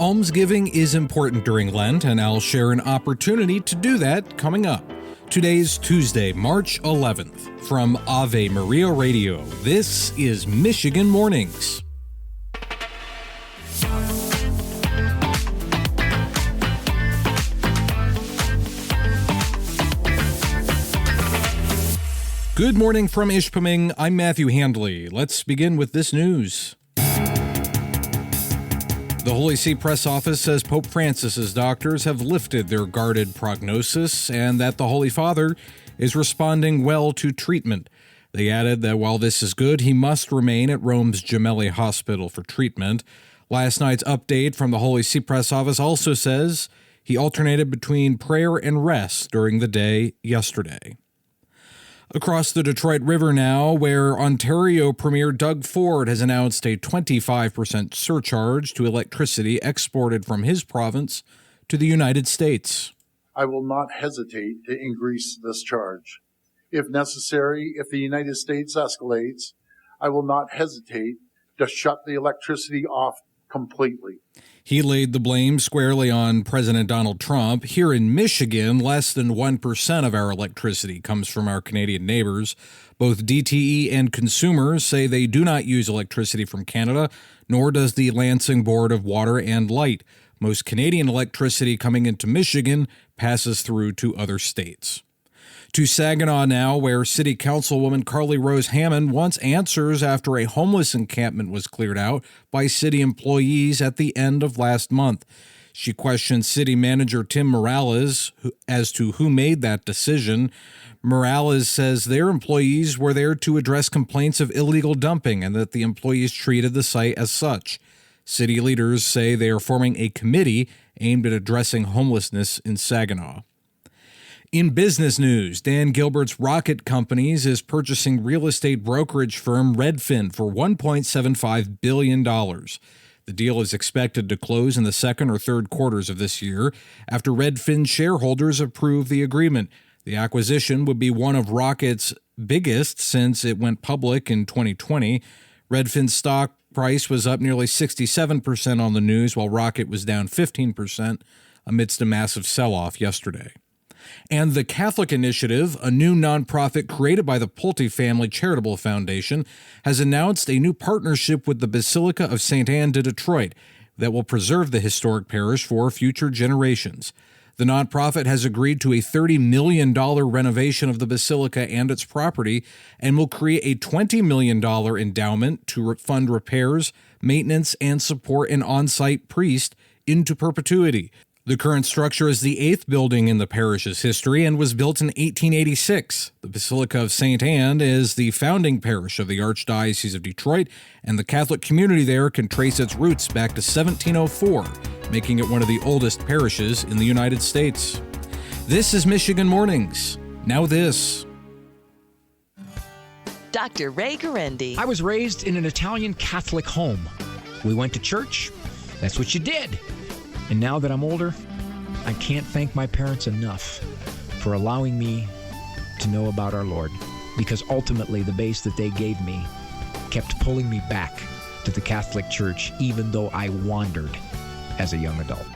Almsgiving is important during Lent, and I'll share an opportunity to do that coming up. Today's Tuesday, March 11th. From Ave Maria Radio, this is Michigan Mornings. Good morning from Ishpeming. I'm Matthew Handley. Let's begin with this news. The Holy See Press Office says Pope Francis's doctors have lifted their guarded prognosis and that the Holy Father is responding well to treatment. They added that while this is good, he must remain at Rome's Gemelli Hospital for treatment. Last night's update from the Holy See Press Office also says he alternated between prayer and rest during the day yesterday. Across the Detroit River now, where Ontario Premier Doug Ford has announced a 25% surcharge to electricity exported from his province to the United States. I will not hesitate to increase this charge. If necessary, if the United States escalates, I will not hesitate to shut the electricity off completely. He laid the blame squarely on President Donald Trump. Here in Michigan, less than 1% of our electricity comes from our Canadian neighbors. Both DTE and Consumers say they do not use electricity from Canada, nor does the Lansing Board of Water and Light. Most Canadian electricity coming into Michigan passes through to other states. To Saginaw now, where City Councilwoman Carly Rose Hammond wants answers after a homeless encampment was cleared out by city employees at the end of last month. She questioned City Manager Tim Morales as to who made that decision. Morales says their employees were there to address complaints of illegal dumping and that the employees treated the site as such. City leaders say they are forming a committee aimed at addressing homelessness in Saginaw. In business news, Dan Gilbert's Rocket Companies is purchasing real estate brokerage firm Redfin for $1.75 billion. The deal is expected to close in the second or third quarters of this year after Redfin shareholders approve the agreement. The acquisition would be one of Rocket's biggest since it went public in 2020. Redfin's stock price was up nearly 67% on the news, while Rocket was down 15% amidst a massive sell-off yesterday. And the Catholic Initiative, a new nonprofit created by the Pulte Family Charitable Foundation, has announced a new partnership with the Basilica of Ste de Detroit that will preserve the historic parish for future generations. The nonprofit has agreed to a $30 million renovation of the basilica and its property and will create a $20 million endowment to fund repairs, maintenance, and support an on-site priest into perpetuity. The current structure is the eighth building in the parish's history and was built in 1886. The Basilica of St. Anne is the founding parish of the Archdiocese of Detroit, and the Catholic community there can trace its roots back to 1704, making it one of the oldest parishes in the United States. This is Michigan Mornings. Now this. Dr. Ray Guarendi. I was raised in an Italian Catholic home. We went to church. That's what you did. And now that I'm older, I can't thank my parents enough for allowing me to know about our Lord, because ultimately the base that they gave me kept pulling me back to the Catholic Church, even though I wandered as a young adult.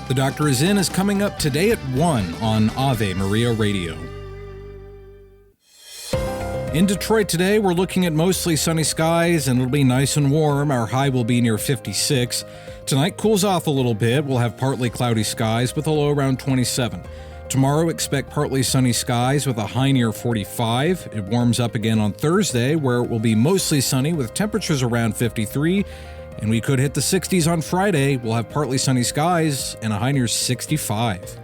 The Doctor is In is coming up today at 1 on Ave Maria Radio. In Detroit today, we're looking at mostly sunny skies, and it'll be nice and warm. Our high will be near 56. Tonight cools off a little bit. We'll have partly cloudy skies with a low around 27. Tomorrow, expect partly sunny skies with a high near 45. It warms up again on Thursday, where it will be mostly sunny with temperatures around 53. And we could hit the 60s on Friday. We'll have partly sunny skies and a high near 65.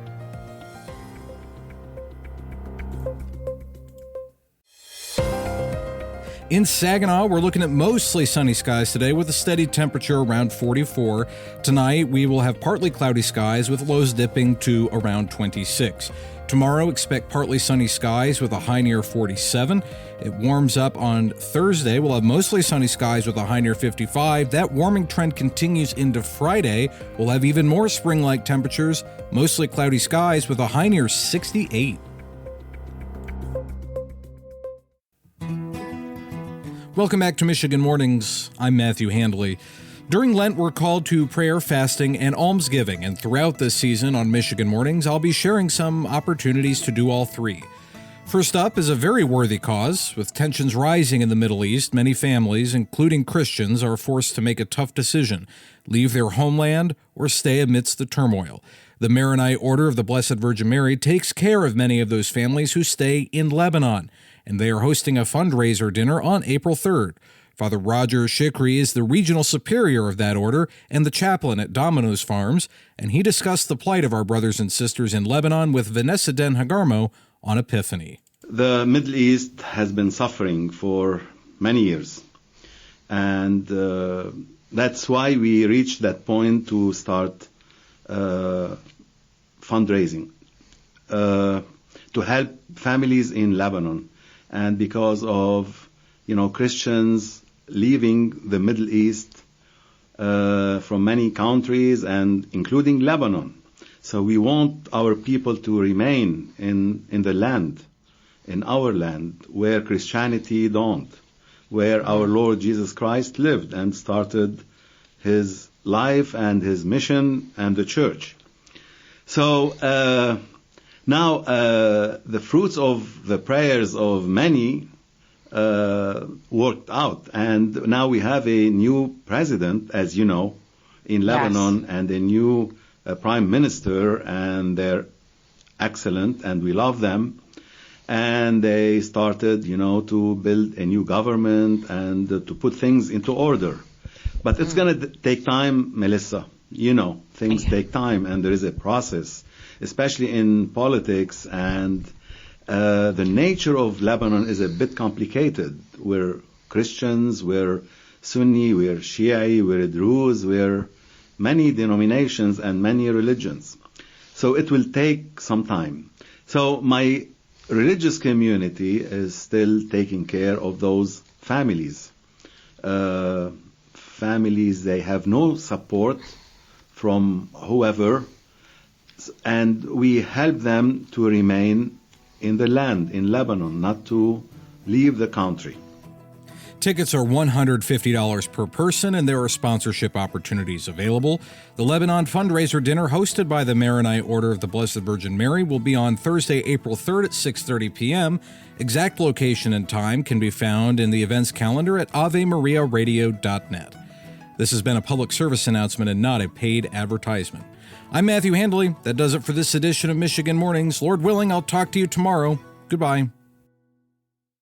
In Saginaw, we're looking at mostly sunny skies today with a steady temperature around 44. Tonight, we will have partly cloudy skies with lows dipping to around 26. Tomorrow, expect partly sunny skies with a high near 47. It warms up on Thursday. We'll have mostly sunny skies with a high near 55. That warming trend continues into Friday. We'll have even more spring-like temperatures, mostly cloudy skies with a high near 68. Welcome back to Michigan Mornings. I'm Matthew Handley. During Lent, we're called to prayer, fasting, and almsgiving, and throughout this season on Michigan Mornings, I'll be sharing some opportunities to do all three. First up is a very worthy cause. With tensions rising in the Middle East, many families, including Christians, are forced to make a tough decision: leave their homeland or stay amidst the turmoil. The Maronite Order of the Blessed Virgin Mary takes care of many of those families who stay in Lebanon, and they are hosting a fundraiser dinner on April 3rd. Father Roger Shikri is the regional superior of that order and the chaplain at Domino's Farms, and he discussed the plight of our brothers and sisters in Lebanon with Vanessa Den Hagarmo on Epiphany. The Middle East has been suffering for many years, and that's why we reached that point to start fundraising to help families in Lebanon. And because of Christians leaving the Middle East from many countries and including Lebanon. So we want our people to remain in the land, in our land, where Christianity don't, where our Lord Jesus Christ lived and started his life and his mission and the church. So now the fruits of the prayers of many worked out, and now we have a new president, as you know, in Lebanon, yes, and a new prime minister, and they're excellent, and we love them. And they started, to build a new government and to put things into order. But it's going to take time, Melissa. Things take time, and there is a process, especially in politics, and the nature of Lebanon is a bit complicated. We're Christians, we're Sunni, we're Shia, we're Druze, we're many denominations and many religions. So it will take some time. So my religious community is still taking care of those families. Families, they have no support from whoever, and we help them to remain in the land, in Lebanon, not to leave the country. Tickets are $150 per person, and there are sponsorship opportunities available. The Lebanon fundraiser dinner, hosted by the Maronite Order of the Blessed Virgin Mary, will be on Thursday, April 3rd at 6:30 p.m. Exact location and time can be found in the events calendar at avemariaradio.net. This has been a public service announcement and not a paid advertisement. I'm Matthew Handley. That does it for this edition of Michigan Mornings. Lord willing, I'll talk to you tomorrow. Goodbye.